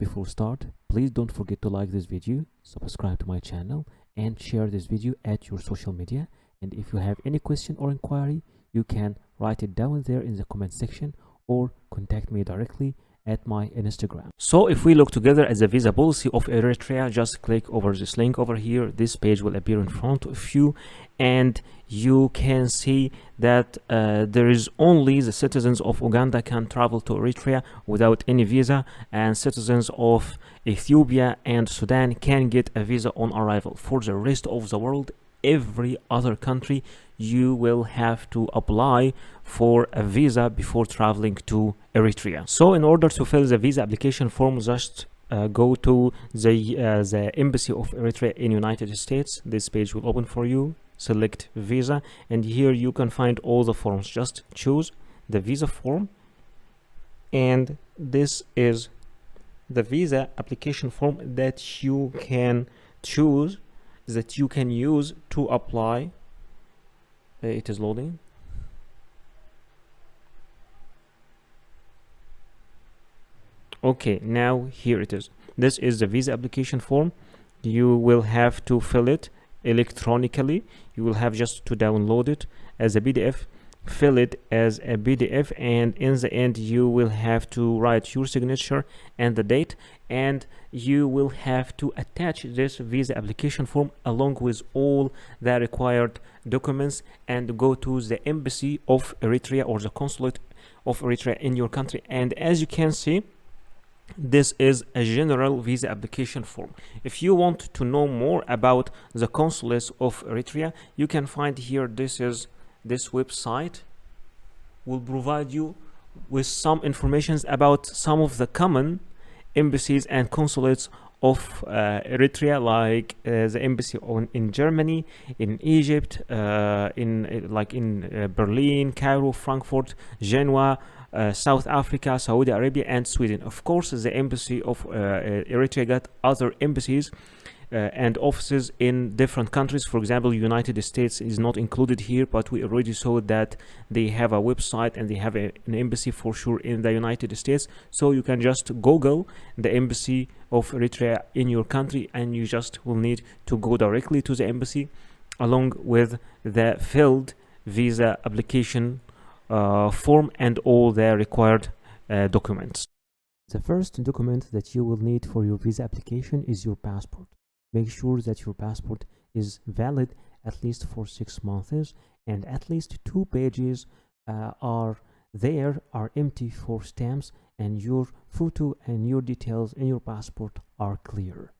Before start, please don't forget to like this video, subscribe to my channel, and share this video at your social media. And if you have any question or inquiry, you can write it down there in the comment section or contact me directly at my Instagram. So if we look together at the visa policy of Eritrea, just click over this link over here. This page will appear in front of you, and you can see that there is only the citizens of Uganda can travel to Eritrea without any visa, and citizens of Ethiopia and Sudan can get a visa on arrival. For the rest of the world, every other country, you will have to apply for a visa before traveling to Eritrea. So in order to fill the visa application form, just go to the embassy of Eritrea in United States. This page will open for you. Select visa, and here you can find all the forms. Just choose the visa form, and this is the visa application form that you can choose, that you can use to apply. It is loading. Okay, now here it is. This is the visa application form. You will have to fill it electronically. You will have just to download it as a PDF, fill it as a PDF, and in the end you will have to write your signature and the date, and you will have to attach this visa application form along with all the required documents and go to the embassy of Eritrea or the consulate of Eritrea in your country. And as you can see, this is a general visa application form. If you want to know more about the consulates of Eritrea, you can find here, this website will provide you with some information about some of the common embassies and consulates of Eritrea, like the embassy in Germany, in Egypt, in Berlin, Cairo, Frankfurt, Genoa, South Africa, Saudi Arabia, and Sweden. Of course, the embassy of Eritrea got other embassies and offices in different countries. For example, United States is not included here, but we already saw that they have a website and they have an embassy for sure in the United States. So you can just Google the embassy of Eritrea in your country, and you just will need to go directly to the embassy along with the filled visa application form and all the required documents. The first document that you will need for your visa application is your passport. Make sure that your passport is valid at least for 6 months, and at least 2 pages are empty for stamps, and your photo and your details in your passport are clear.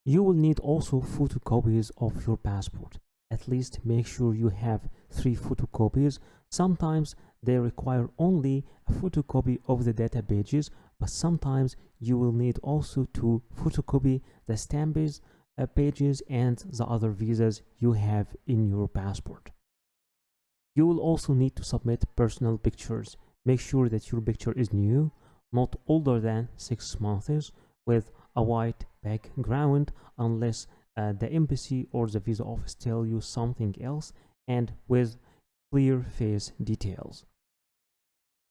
You will need also photocopies of your passport. At least make sure you have 3 photocopies. Sometimes they require only a photocopy of the data pages, but sometimes you will need also to photocopy the stamps pages and the other visas you have in your passport. You will also need to submit personal pictures. Make sure that your picture is new, not older than 6 months, with a white background, unless the embassy or the visa office tell you something else, and with clear face details.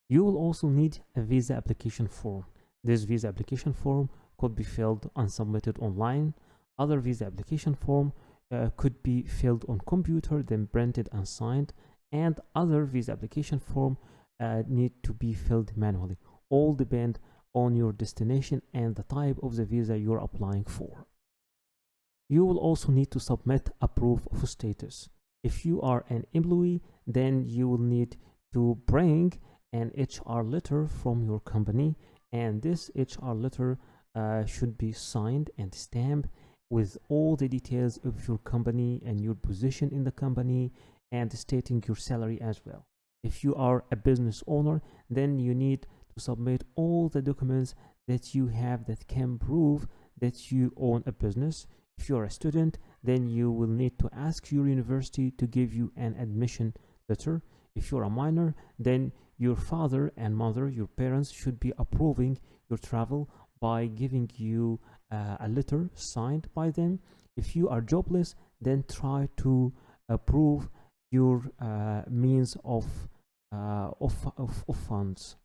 You will also need a visa application form. This visa application form could be filled and submitted online. Other visa application form could be filled on computer, then printed and signed, and other visa application form need to be filled manually. All depend on your destination and the type of the visa you're applying for. You will also need to submit a proof of status. If you are an employee, then you will need to bring an HR letter from your company, and this HR letter should be signed and stamped with all the details of your company and your position in the company, and stating your salary as well. If you are a business owner, then you need to submit all the documents that you have that can prove that you own a business. If you are a student, then you will need to ask your university to give you an admission letter. If you're a minor, then your father and mother, your parents, should be approving your travel by giving you a letter signed by them. If you are jobless, then try to approve your means of funds.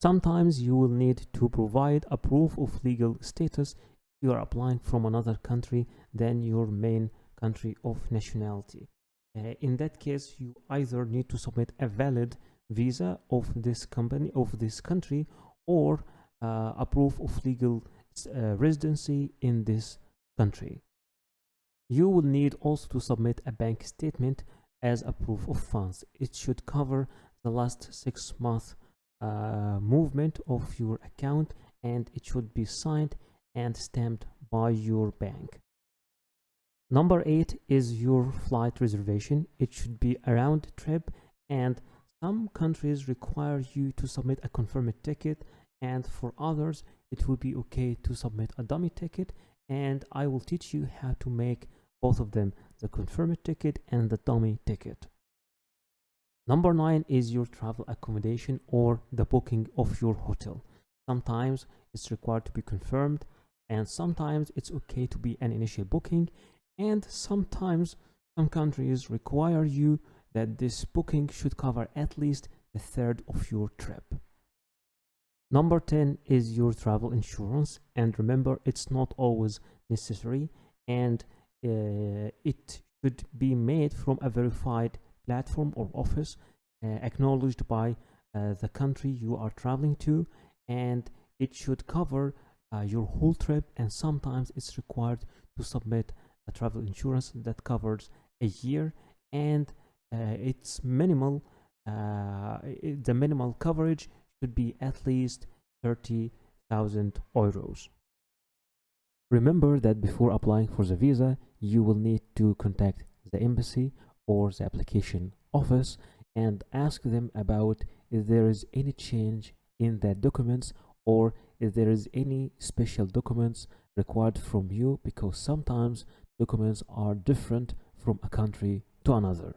Sometimes you will need to provide a proof of legal status if you are applying from another country than your main country of nationality. In that case, you either need to submit a valid visa of this company, of this country, or a proof of legal residency in this country. You will need also to submit a bank statement as a proof of funds. It should cover the last 6 months movement of your account, and it should be signed and stamped by your bank. Number 8 is your flight reservation. It should be a round trip, and some countries require you to submit a confirmed ticket, and for others it will be okay to submit a dummy ticket, and I will teach you how to make both of them, the confirmed ticket and the dummy ticket. Number 9 is your travel accommodation or the booking of your hotel. Sometimes it's required to be confirmed, and sometimes it's okay to be an initial booking, and sometimes some countries require you that this booking should cover at least a third of your trip. Number 10 is your travel insurance, and remember, it's not always necessary, and it should be made from a verified platform or office acknowledged by the country you are traveling to, and it should cover your whole trip, and sometimes it's required to submit a travel insurance that covers a year, and it's minimal. The minimal coverage should be at least 30,000 euros. Remember that before applying for the visa, you will need to contact the embassy or the application office and ask them about if there is any change in their documents or if there is any special documents required from you, because sometimes documents are different from a country to another.